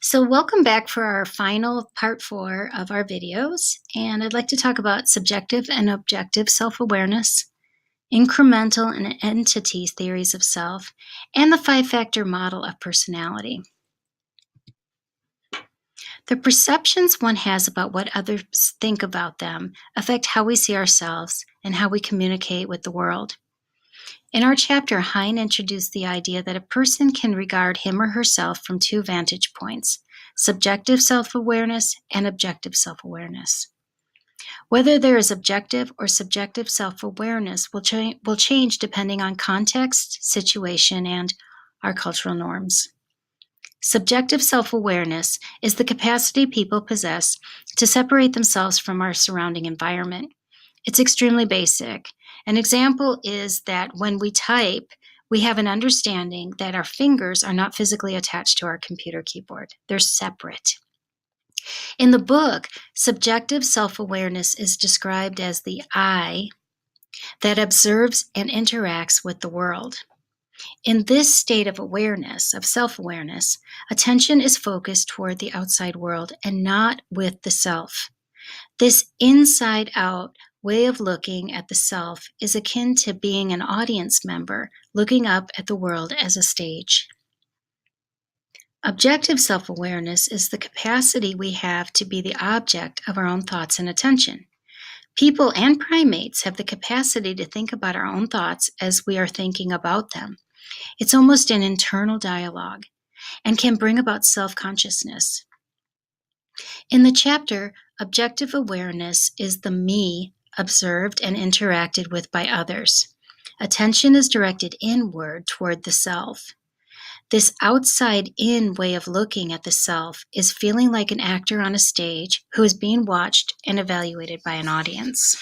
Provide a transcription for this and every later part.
So welcome back for our final part 4 of our videos, and I'd like to talk about subjective and objective self-awareness, incremental and entity theories of self, and the 5-factor model of personality. The perceptions one has about what others think about them affect how we see ourselves and how we communicate with the world. In our chapter, Hein introduced the idea that a person can regard him or herself from two vantage points: subjective self-awareness and objective self-awareness. Whether there is objective or subjective self-awareness will change depending on context, situation, and our cultural norms. Subjective self-awareness is the capacity people possess to separate themselves from our surrounding environment. It's extremely basic. An example is that when we type, we have an understanding that our fingers are not physically attached to our computer keyboard. They're separate. In the book, subjective self-awareness is described as the I that observes and interacts with the world. In this state of awareness, of self-awareness, attention is focused toward the outside world and not with the self. This inside-out way of looking at the self is akin to being an audience member looking up at the world as a stage. Objective self-awareness is the capacity we have to be the object of our own thoughts and attention. People and primates have the capacity to think about our own thoughts as we are thinking about them. It's almost an internal dialogue and can bring about self-consciousness. In the chapter, Objective awareness is the me observed and interacted with by others. Attention is directed inward toward the self. This outside-in way of looking at the self is feeling like an actor on a stage who is being watched and evaluated by an audience.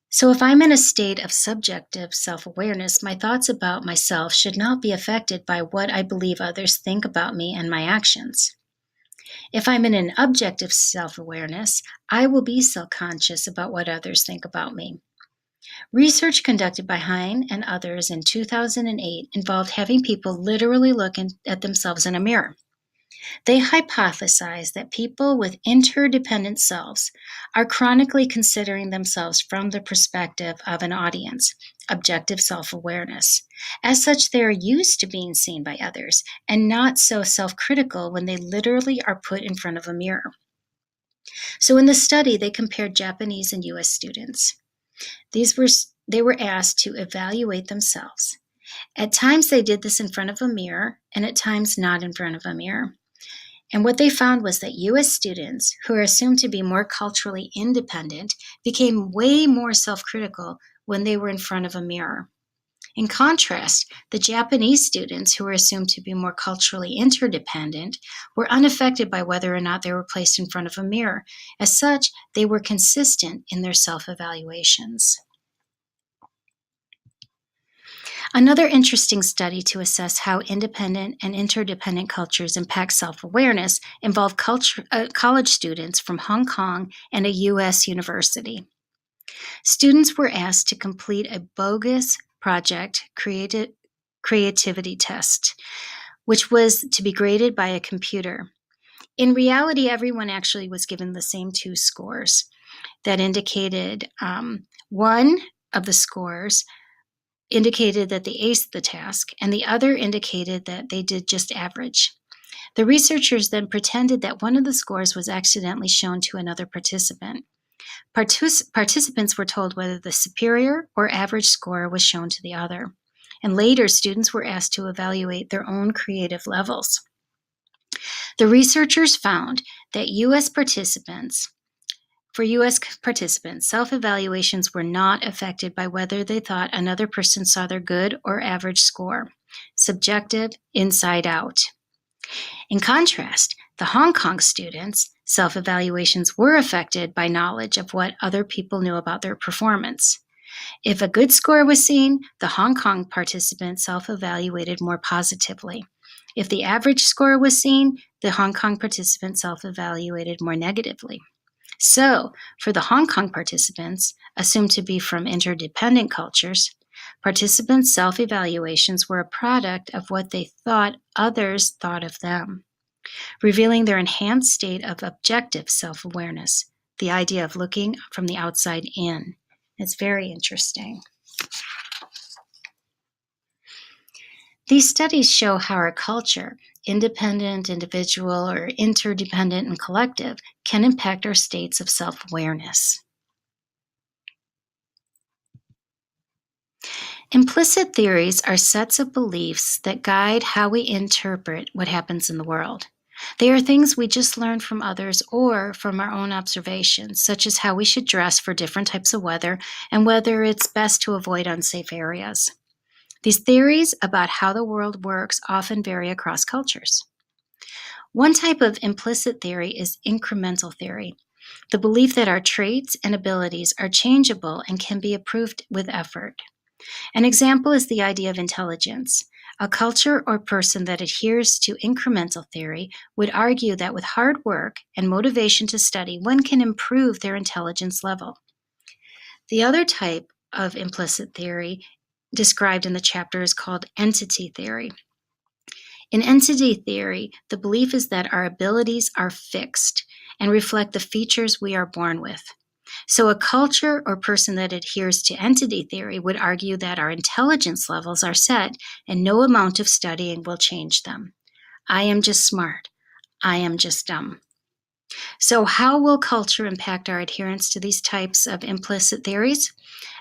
So if I'm in a state of subjective self-awareness, my thoughts about myself should not be affected by what I believe others think about me and my actions. If I'm in an objective self-awareness, I will be self-conscious about what others think about me. Research conducted by Hein and others in 2008 involved having people literally look at themselves in a mirror. They hypothesized that people with interdependent selves are chronically considering themselves from the perspective of an audience, objective self-awareness. As such, they are used to being seen by others and not so self-critical when they literally are put in front of a mirror. So in the study, they compared Japanese and US students. They were asked to evaluate themselves. At times, they did this in front of a mirror, and at times not in front of a mirror. And what they found was that US students, who are assumed to be more culturally independent, became way more self-critical when they were in front of a mirror. In contrast, the Japanese students, who were assumed to be more culturally interdependent, were unaffected by whether or not they were placed in front of a mirror. As such, they were consistent in their self-evaluations. Another interesting study to assess how independent and interdependent cultures impact self-awareness involved college students from Hong Kong and a US university. Students were asked to complete a bogus project creativity test, which was to be graded by a computer. In reality, everyone actually was given the same two scores that indicated one of the scores indicated that they aced the task, and the other indicated that they did just average. The researchers then pretended that one of the scores was accidentally shown to another participant. Participants were told whether the superior or average score was shown to the other. And later, students were asked to evaluate their own creative levels. The researchers found that For US participants, self-evaluations were not affected by whether they thought another person saw their good or average score, subjective, inside out. In contrast, the Hong Kong students' self-evaluations were affected by knowledge of what other people knew about their performance. If a good score was seen, the Hong Kong participants self-evaluated more positively. If the average score was seen, the Hong Kong participants self-evaluated more negatively. So, for the Hong Kong participants, assumed to be from interdependent cultures, Participants' self-evaluations were a product of what they thought others thought of them, revealing their enhanced state of objective self-awareness, the idea of looking from the outside in. It's very interesting. These studies show how our culture, independent, individual, or interdependent and collective, can impact our states of self-awareness. Implicit theories are sets of beliefs that guide how we interpret what happens in the world. They are things we just learned from others or from our own observations, such as how we should dress for different types of weather and whether it's best to avoid unsafe areas. These theories about how the world works often vary across cultures. One type of implicit theory is incremental theory, the belief that our traits and abilities are changeable and can be improved with effort. An example is the idea of intelligence. A culture or person that adheres to incremental theory would argue that with hard work and motivation to study, one can improve their intelligence level. The other type of implicit theory described in the chapter is called entity theory. In entity theory, the belief is that our abilities are fixed and reflect the features we are born with. So a culture or person that adheres to entity theory would argue that our intelligence levels are set and no amount of studying will change them. I am just smart. I am just dumb. So how will culture impact our adherence to these types of implicit theories?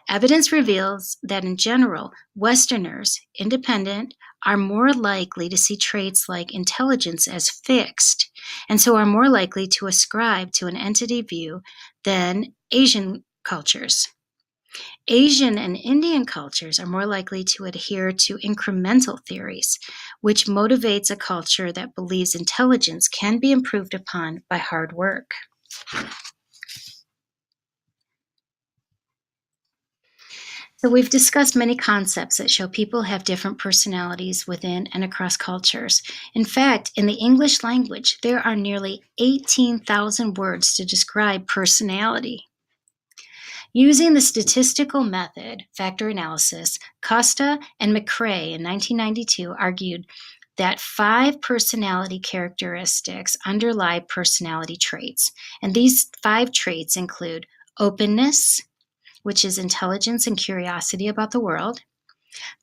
Evidence reveals that in general, Westerners, independent, are more likely to see traits like intelligence as fixed, and so are more likely to ascribe to an entity view than Asian cultures. Asian and Indian cultures are more likely to adhere to incremental theories, which motivates a culture that believes intelligence can be improved upon by hard work. So we've discussed many concepts that show people have different personalities within and across cultures. In fact, in the English language, there are nearly 18,000 words to describe personality. Using the statistical method, factor analysis, Costa and McCrae in 1992 argued that 5 personality characteristics underlie personality traits. And these 5 traits include openness, which is intelligence and curiosity about the world,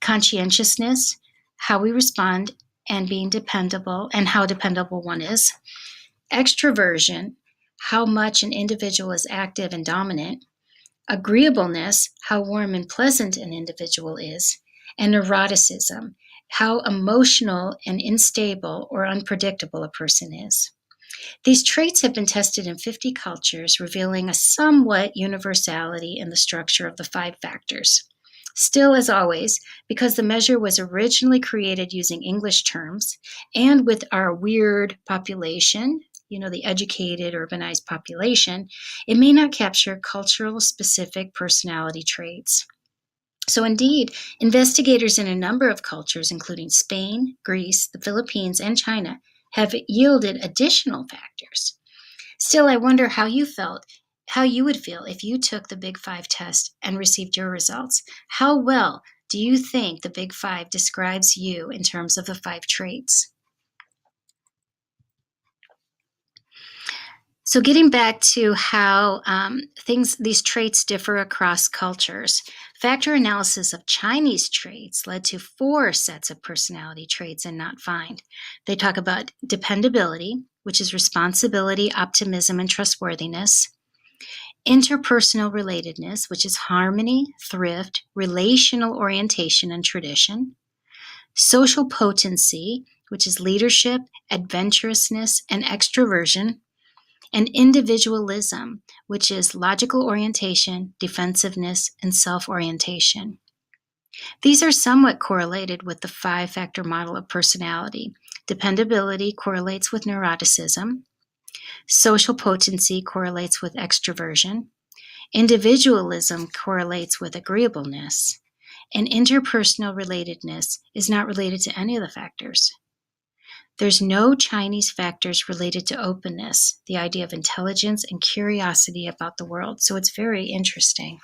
conscientiousness, how we respond and being dependable and how dependable one is, extroversion, how much an individual is active and dominant, agreeableness, how warm and pleasant an individual is, and neuroticism, how emotional and unstable or unpredictable a person is. These traits have been tested in 50 cultures, revealing a somewhat universality in the structure of the 5 factors. Still, as always, because the measure was originally created using English terms, and with our weird population, the educated, urbanized population, it may not capture cultural specific personality traits. So indeed, investigators in a number of cultures, including Spain, Greece, the Philippines, and China, have yielded additional factors. Still, I wonder how you would feel if you took the Big 5 test and received your results. How well do you think the Big 5 describes you in terms of the 5 traits? So getting back to how these traits differ across cultures, factor analysis of Chinese traits led to 4 sets of personality traits and not 5. They talk about dependability, which is responsibility, optimism, and trustworthiness. Interpersonal relatedness, which is harmony, thrift, relational orientation, and tradition. Social potency, which is leadership, adventurousness, and extroversion. And individualism, which is logical orientation, defensiveness, and self-orientation. These are somewhat correlated with the 5-factor model of personality. Dependability correlates with neuroticism. Social potency correlates with extroversion. Individualism correlates with agreeableness. And interpersonal relatedness is not related to any of the factors. There's no Chinese factors related to openness, the idea of intelligence and curiosity about the world. So it's very interesting.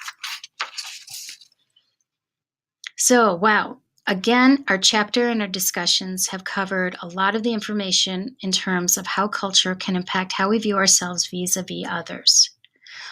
So, wow. Again, our chapter and our discussions have covered a lot of the information in terms of how culture can impact how we view ourselves vis-a-vis others.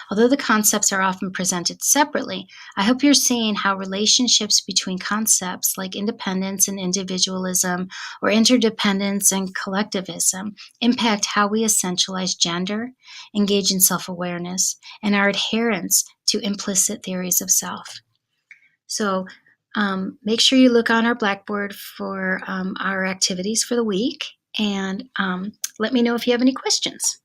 Although the concepts are often presented separately, I hope you're seeing how relationships between concepts like independence and individualism or interdependence and collectivism impact how we essentialize gender, engage in self-awareness, and our adherence to implicit theories of self. So make sure you look on our Blackboard for our activities for the week, and let me know if you have any questions.